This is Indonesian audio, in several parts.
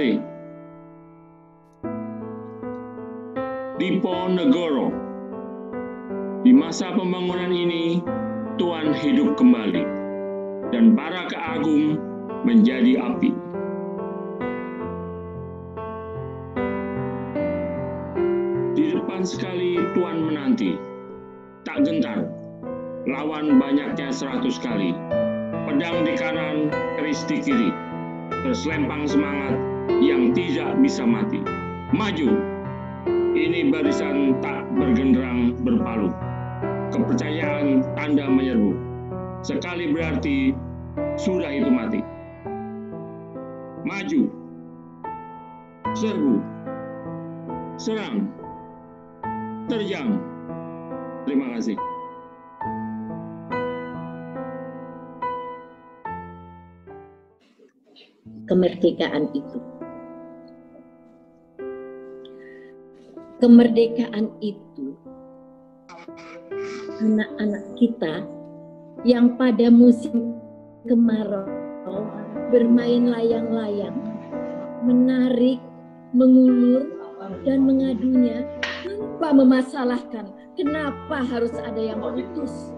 kasih. Diponegoro. Di masa pembangunan ini, Tuhan hidup kembali, dan para keagung menjadi api. Di depan sekali Tuhan menanti, tak gentar, lawan banyaknya 100 kali. Pedang di kanan, keris di kiri, terselempang semangat yang tidak bisa mati. Maju, ini barisan tak bergenderang berpalu. Kepercayaan tanda menyerbu. Sekali berarti sudah itu mati. Maju, serbu, serang, terjang. Terima kasih. Kemerdekaan itu. Kemerdekaan itu anak-anak kita yang pada musim kemarau bermain layang-layang, menarik, mengulur, dan mengadunya tanpa memasalahkan kenapa harus ada yang putus.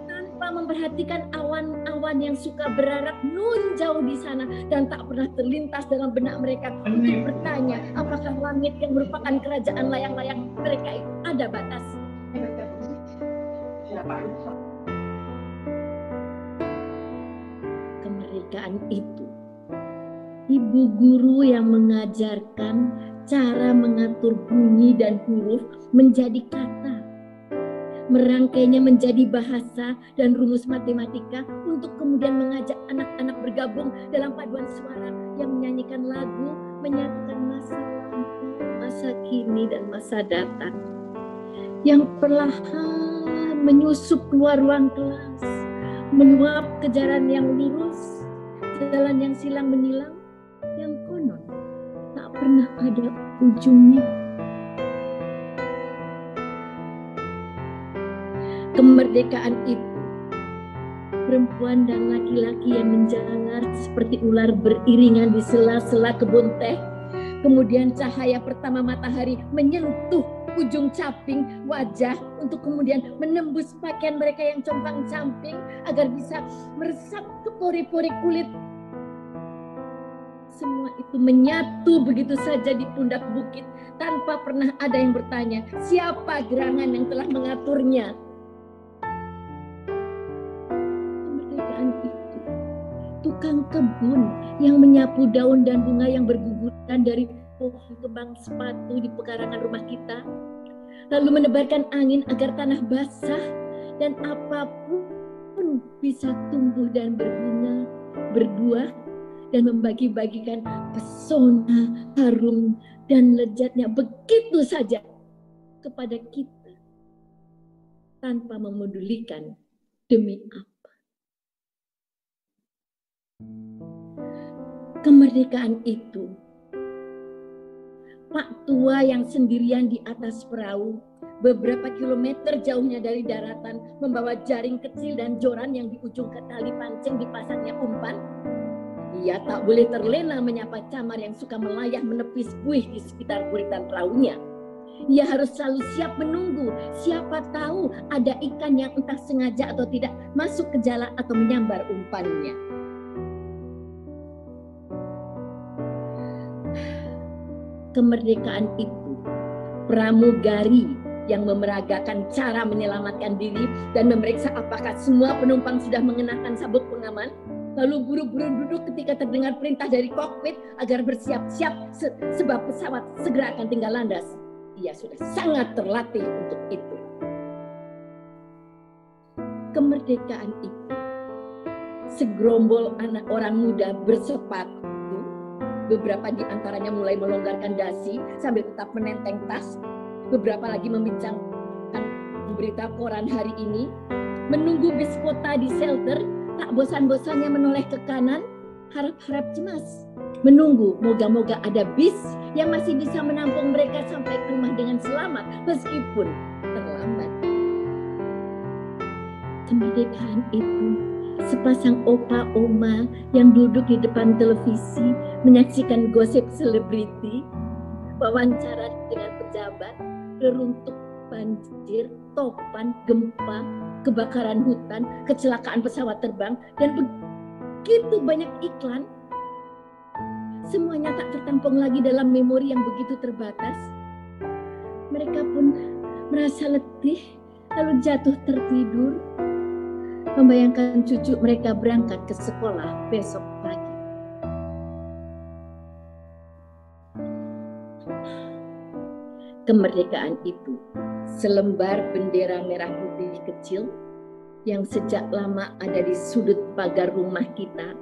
Tanpa memperhatikan awan-awan yang suka berarak nun jauh di sana dan tak pernah terlintas dalam benak mereka untuk bertanya apakah langit yang merupakan kerajaan layang-layang mereka itu ada batas. Kemerdekaan itu ibu guru yang mengajarkan cara mengatur bunyi dan huruf menjadi kata, merangkainya menjadi bahasa dan rumus matematika untuk kemudian mengajak anak-anak bergabung dalam paduan suara yang menyanyikan lagu, menyatukan masa lampau, masa kini, dan masa datang. Yang perlahan menyusup keluar ruang kelas, menuap ke jalan yang lurus, jalan yang silang menyilang, yang konon tak pernah ada ujungnya. Kemerdekaan itu perempuan dan laki-laki yang menjalar seperti ular beriringan di sela-sela kebun teh. Kemudian cahaya pertama matahari menyentuh ujung caping wajah untuk kemudian menembus pakaian mereka yang compang-camping agar bisa meresap ke pori-pori kulit. Semua itu menyatu begitu saja di pundak bukit tanpa pernah ada yang bertanya siapa gerangan yang telah mengaturnya. Tukang kebun yang menyapu daun dan bunga yang berguguran dari pohon kembang sepatu di pekarangan rumah kita, lalu menebarkan angin agar tanah basah dan apapun bisa tumbuh dan berbunga, berbuah, dan membagi-bagikan pesona, harum, dan lezatnya begitu saja kepada kita tanpa memedulikan demi apa. Kemerdekaan itu, Pak tua yang sendirian di atas perahu, beberapa kilometer jauhnya dari daratan, membawa jaring kecil dan joran yang di ujung tali pancing dipasangnya umpan. Ia tak boleh terlena menyapa camar yang suka melayah menepis buih di sekitar buritan perahunya. Ia harus selalu siap menunggu, siapa tahu ada ikan yang entah sengaja atau tidak masuk ke jala atau menyambar umpannya. Kemerdekaan itu pramugari yang memeragakan cara menyelamatkan diri dan memeriksa apakah semua penumpang sudah mengenakan sabuk pengaman, lalu buru-buru duduk ketika terdengar perintah dari kokpit agar bersiap-siap sebab pesawat segera akan tinggal landas. Ia sudah sangat terlatih untuk itu. Kemerdekaan itu segerombol anak orang muda bersepatu. Beberapa di antaranya mulai melonggarkan dasi sambil tetap menenteng tas. Beberapa lagi membincangkan berita koran hari ini. Menunggu bis kota di shelter, tak bosan-bosannya menoleh ke kanan, harap-harap cemas. Menunggu, moga-moga ada bis yang masih bisa menampung mereka sampai ke rumah dengan selamat, meskipun terlambat. Kemerdekaan itu sepasang opa oma yang duduk di depan televisi menyaksikan gosip selebriti, wawancara dengan pejabat, reruntuh banjir, topan, gempa, kebakaran hutan, kecelakaan pesawat terbang, dan begitu banyak iklan. Semuanya tak tertampung lagi dalam memori yang begitu terbatas. Mereka pun merasa letih, lalu jatuh tertidur, membayangkan cucu mereka berangkat ke sekolah besok pagi. Kemerdekaan itu selembar bendera merah putih kecil yang sejak lama ada di sudut pagar rumah kita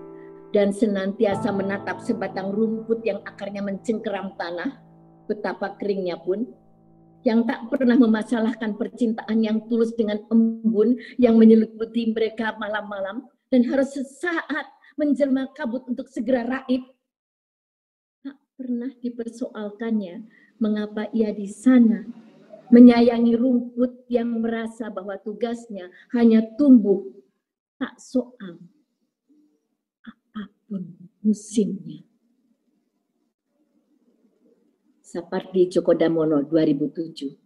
dan senantiasa menatap sebatang rumput yang akarnya mencengkeram tanah, betapa keringnya pun, yang tak pernah memasalahkan percintaan yang tulus dengan embun yang menyelimuti mereka malam-malam dan harus sesaat menjelma kabut untuk segera raib. Tak pernah dipersoalkannya mengapa ia di sana, menyayangi rumput yang merasa bahwa tugasnya hanya tumbuh, tak soal apapun musimnya. Sapardi Djoko Damono, 2007.